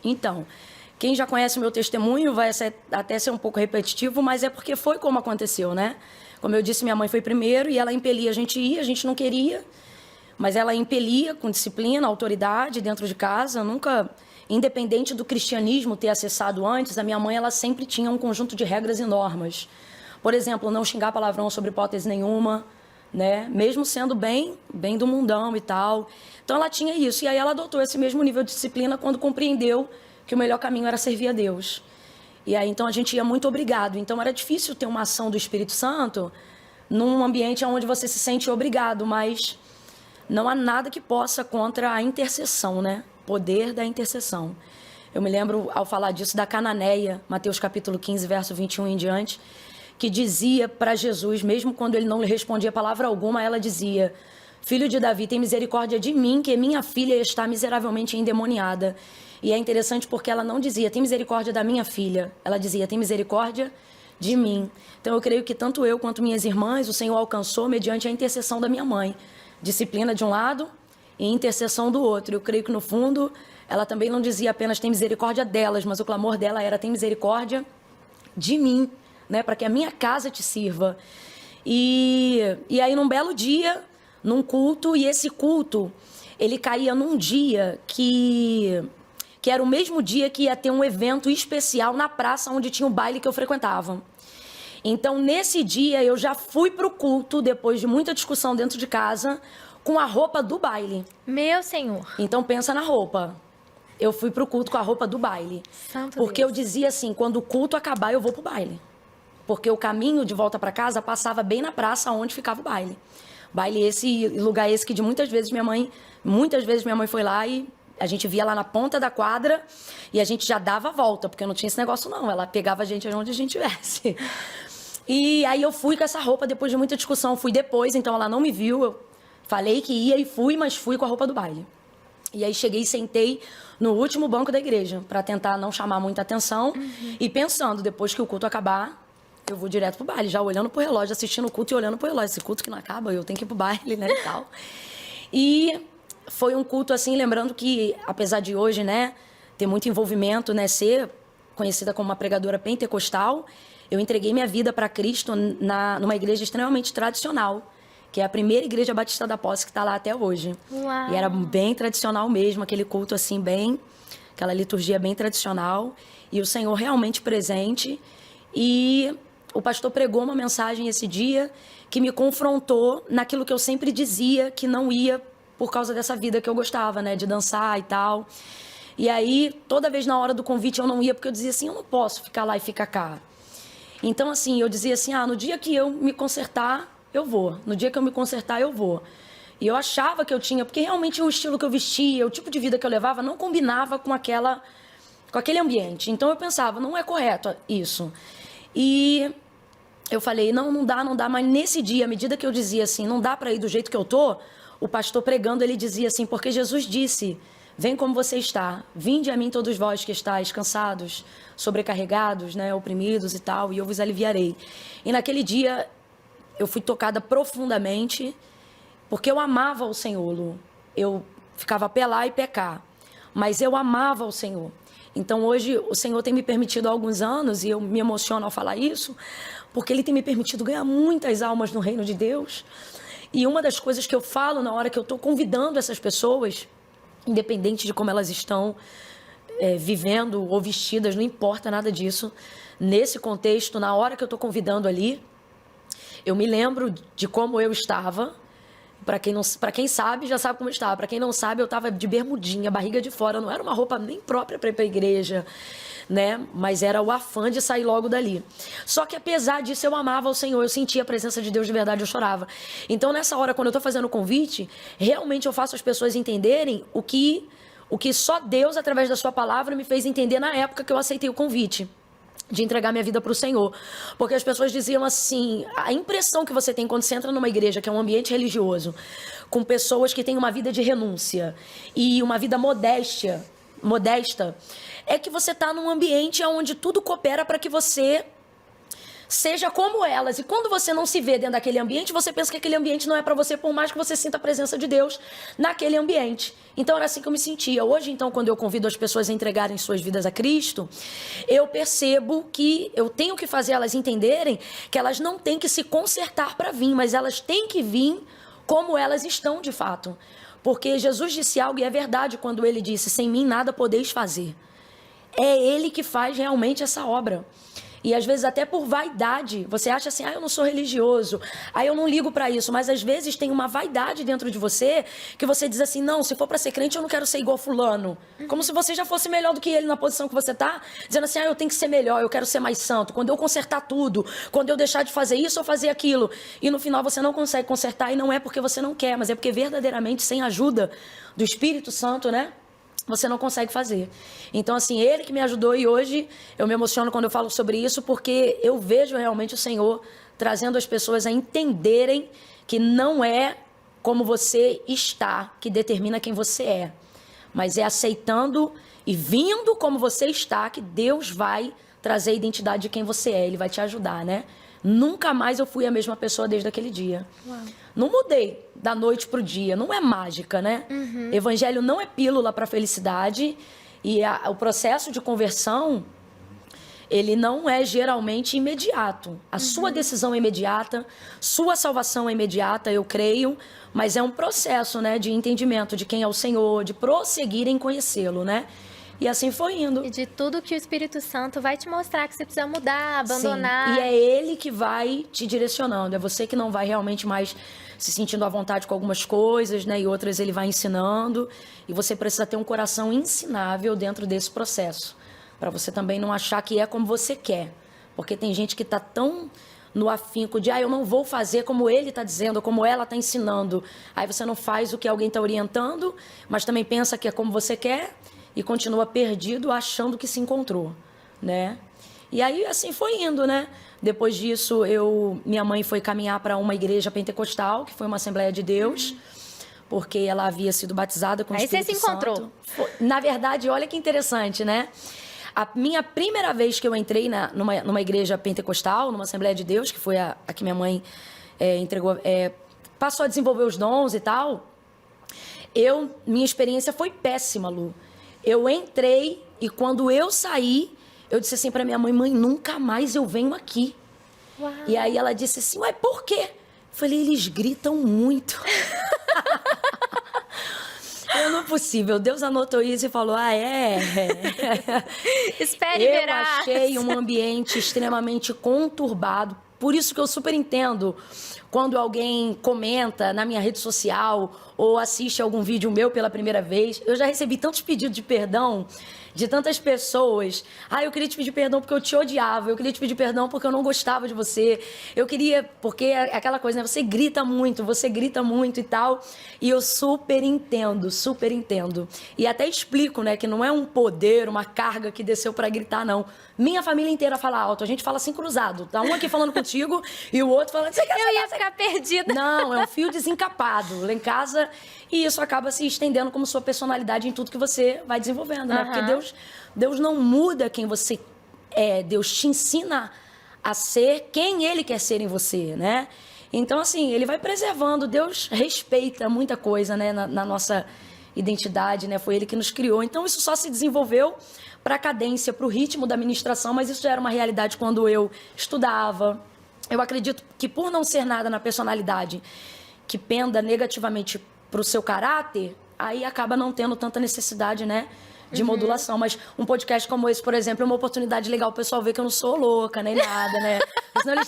Então, quem já conhece o meu testemunho vai até ser um pouco repetitivo, mas é porque foi como aconteceu, né? Como eu disse, minha mãe foi primeiro e ela impelia a gente ir, a gente não queria, mas ela impelia com disciplina, autoridade dentro de casa. Nunca, independente do cristianismo ter acessado antes, a minha mãe ela sempre tinha um conjunto de regras e normas. Por exemplo, não xingar palavrão sobre hipótese nenhuma, né? Mesmo sendo bem do mundão e tal. Então ela tinha isso. E aí ela adotou esse mesmo nível de disciplina quando compreendeu que o melhor caminho era servir a Deus. E aí então a gente ia muito obrigado. Então era difícil ter uma ação do Espírito Santo num ambiente onde você se sente obrigado, mas não há nada que possa contra a intercessão, né? Poder da intercessão. Eu me lembro, ao falar disso, da Cananeia, Mateus capítulo 15, verso 21 em diante, que dizia para Jesus, mesmo quando ele não lhe respondia palavra alguma, ela dizia: Filho de Davi, tem misericórdia de mim, que minha filha está miseravelmente endemoniada. E é interessante porque ela não dizia, tem misericórdia da minha filha. Ela dizia, tem misericórdia de mim. Então eu creio que tanto eu quanto minhas irmãs, o Senhor alcançou mediante a intercessão da minha mãe. Disciplina de um lado e intercessão do outro. Eu creio que no fundo, ela também não dizia apenas tem misericórdia delas, mas o clamor dela era tem misericórdia de mim, né, para que a minha casa te sirva. E aí, num belo dia, num culto, e esse culto, ele caía num dia que era o mesmo dia que ia ter um evento especial na praça onde tinha o baile que eu frequentava. Então, nesse dia, eu já fui para o culto, depois de muita discussão dentro de casa, com a roupa do baile. Meu Senhor. Então, pensa na roupa. Eu fui para o culto com a roupa do baile. Santo porque Deus. eu dizia assim, quando o culto acabar, eu vou pro baile. Porque o caminho de volta para casa passava bem na praça onde ficava o baile. Baile esse, lugar esse que de muitas vezes minha mãe foi lá e a gente via lá na ponta da quadra e a gente já dava a volta, porque não tinha esse negócio não, ela pegava a gente onde a gente estivesse. E aí eu fui com essa roupa depois de muita discussão, fui depois, então ela não me viu, eu falei que ia e fui, mas fui com a roupa do baile. E aí cheguei e sentei no último banco da igreja, para tentar não chamar muita atenção e pensando, depois que o culto acabar, eu vou direto pro baile, já olhando pro relógio, assistindo o culto e olhando pro relógio. Esse culto que não acaba, eu tenho que ir pro baile, né, e tal. E foi um culto, assim, lembrando que, apesar de hoje, né, ter muito envolvimento, né, ser conhecida como uma pregadora pentecostal, eu entreguei minha vida para Cristo numa igreja extremamente tradicional, que é a primeira igreja batista da Posse que está lá até hoje. Uau. E era bem tradicional mesmo, aquele culto, assim, aquela liturgia bem tradicional, e o Senhor realmente presente. E o pastor pregou uma mensagem esse dia que me confrontou naquilo que eu sempre dizia que não ia por causa dessa vida que eu gostava, né? De dançar e tal. E aí, toda vez na hora do convite eu não ia, porque eu dizia assim, eu não posso ficar lá e ficar cá. Então, assim, eu dizia assim, no dia que eu me consertar, eu vou. No dia que eu me consertar, eu vou. E eu achava que eu tinha, porque realmente o estilo que eu vestia, o tipo de vida que eu levava, não combinava com aquele ambiente. Então eu pensava, não é correto isso. E eu falei, não dá, mas nesse dia, à medida que eu dizia assim, não dá para ir do jeito que eu tô, o pastor pregando, ele dizia assim, porque Jesus disse, vem como você está, vinde a mim todos vós que estáis cansados, sobrecarregados, né, oprimidos e tal, e eu vos aliviarei. E naquele dia, eu fui tocada profundamente, porque eu amava o Senhor, Lu. Eu ficava pé lá e pé cá, mas eu amava o Senhor. Então, hoje, o Senhor tem me permitido há alguns anos, e eu me emociono ao falar isso, porque Ele tem me permitido ganhar muitas almas no reino de Deus. E uma das coisas que eu falo na hora que eu estou convidando essas pessoas, independente de como elas estão vivendo ou vestidas, não importa nada disso, nesse contexto, na hora que eu estou convidando ali, eu me lembro de como eu estava. Para quem sabe, já sabe como eu estava. Para quem não sabe, eu estava de bermudinha, barriga de fora. Não era uma roupa nem própria para ir para a igreja, né? Mas era o afã de sair logo dali. Só que apesar disso, eu amava o Senhor. Eu sentia a presença de Deus de verdade, eu chorava. Então, nessa hora, quando eu estou fazendo o convite, realmente eu faço as pessoas entenderem o que só Deus, através da sua palavra, me fez entender na época que eu aceitei o convite de entregar minha vida para o Senhor. Porque as pessoas diziam assim, a impressão que você tem quando você entra numa igreja, que é um ambiente religioso, com pessoas que têm uma vida de renúncia e uma vida modesta, é que você está num ambiente onde tudo coopera para que você seja como elas. E quando você não se vê dentro daquele ambiente, você pensa que aquele ambiente não é para você, por mais que você sinta a presença de Deus naquele ambiente. Então era assim que eu me sentia. Hoje, então, quando eu convido as pessoas a entregarem suas vidas a Cristo, eu percebo que eu tenho que fazer elas entenderem que elas não têm que se consertar para vir, mas elas têm que vir como elas estão de fato. Porque Jesus disse algo, e é verdade, quando ele disse: sem mim nada podeis fazer. É ele que faz realmente essa obra. E às vezes até por vaidade, você acha assim: eu não sou religioso, eu não ligo para isso, mas às vezes tem uma vaidade dentro de você que você diz assim: não, se for para ser crente eu não quero ser igual fulano. Como se você já fosse melhor do que ele na posição que você tá, dizendo assim: eu tenho que ser melhor, eu quero ser mais santo, quando eu consertar tudo, quando eu deixar de fazer isso ou fazer aquilo. E no final você não consegue consertar, e não é porque você não quer, mas é porque verdadeiramente, sem a ajuda do Espírito Santo, né, você não consegue fazer. Então, assim, ele que me ajudou, e hoje eu me emociono quando eu falo sobre isso, porque eu vejo realmente o Senhor trazendo as pessoas a entenderem que não é como você está que determina quem você é, mas é aceitando e vindo como você está que Deus vai trazer a identidade de quem você é. Ele vai te ajudar, né? Nunca mais eu fui a mesma pessoa desde aquele dia. Uau. Não mudei da noite pro dia, não é mágica, né? Evangelho não é pílula para felicidade, e o processo de conversão, ele não é geralmente imediato. A sua decisão é imediata, sua salvação é imediata, eu creio, mas é um processo, né, de entendimento de quem é o Senhor, de prosseguir em conhecê-lo, né? E assim foi indo. E de tudo que o Espírito Santo vai te mostrar que você precisa mudar, abandonar. Sim. E é ele que vai te direcionando. É você que não vai realmente mais se sentindo à vontade com algumas coisas, né? E outras ele vai ensinando. E você precisa ter um coração ensinável dentro desse processo. Para você também não achar que é como você quer. Porque tem gente que está tão no afinco de: eu não vou fazer como ele está dizendo, como ela está ensinando. Aí você não faz o que alguém está orientando, mas também pensa que é como você quer, e continua perdido achando que se encontrou, né? E aí assim foi indo, né? Depois disso, minha mãe foi caminhar para uma igreja pentecostal, que foi uma Assembleia de Deus, porque ela havia sido batizada com o Espírito Santo. Aí você se encontrou? Na verdade, olha que interessante, né? A minha primeira vez que eu entrei numa igreja pentecostal, numa Assembleia de Deus, que foi a que minha mãe passou a desenvolver os dons e tal, minha experiência foi péssima, Lu. Eu entrei e quando eu saí, eu disse assim para minha mãe: mãe, nunca mais eu venho aqui. Uau. E aí ela disse assim: ué, por quê? Eu falei: eles gritam muito. Não é possível. Deus anotou isso e falou: Espere e verá. Eu achei um ambiente extremamente conturbado. Por isso que eu super entendo quando alguém comenta na minha rede social ou assiste algum vídeo meu pela primeira vez. Eu já recebi tantos pedidos de perdão de tantas pessoas. Eu queria te pedir perdão porque eu te odiava. Eu queria te pedir perdão porque eu não gostava de você. Eu queria... Porque é aquela coisa, né? Você grita muito e tal. E eu super entendo, super entendo. E até explico, né? Que não é um poder, uma carga que desceu pra gritar, não. Minha família inteira fala alto. A gente fala assim cruzado. Tá um aqui falando contigo e o outro falando... Eu ia ficar perdida. Não, é um fio desencapado lá em casa. E isso acaba se estendendo como sua personalidade em tudo que você vai desenvolvendo, né? Porque Deus não muda quem você é. Deus te ensina a ser quem Ele quer ser em você, né? Então, assim, Ele vai preservando. Deus respeita muita coisa, né? Na nossa identidade, né? Foi Ele que nos criou. Então, isso só se desenvolveu para a cadência, para o ritmo da ministração, mas isso já era uma realidade quando eu estudava. Eu acredito que por não ser nada na personalidade que penda negativamente para o seu caráter, aí acaba não tendo tanta necessidade, né, de modulação. Mas um podcast como esse, por exemplo, é uma oportunidade legal o pessoal ver que eu não sou louca nem nada, né? Senão eles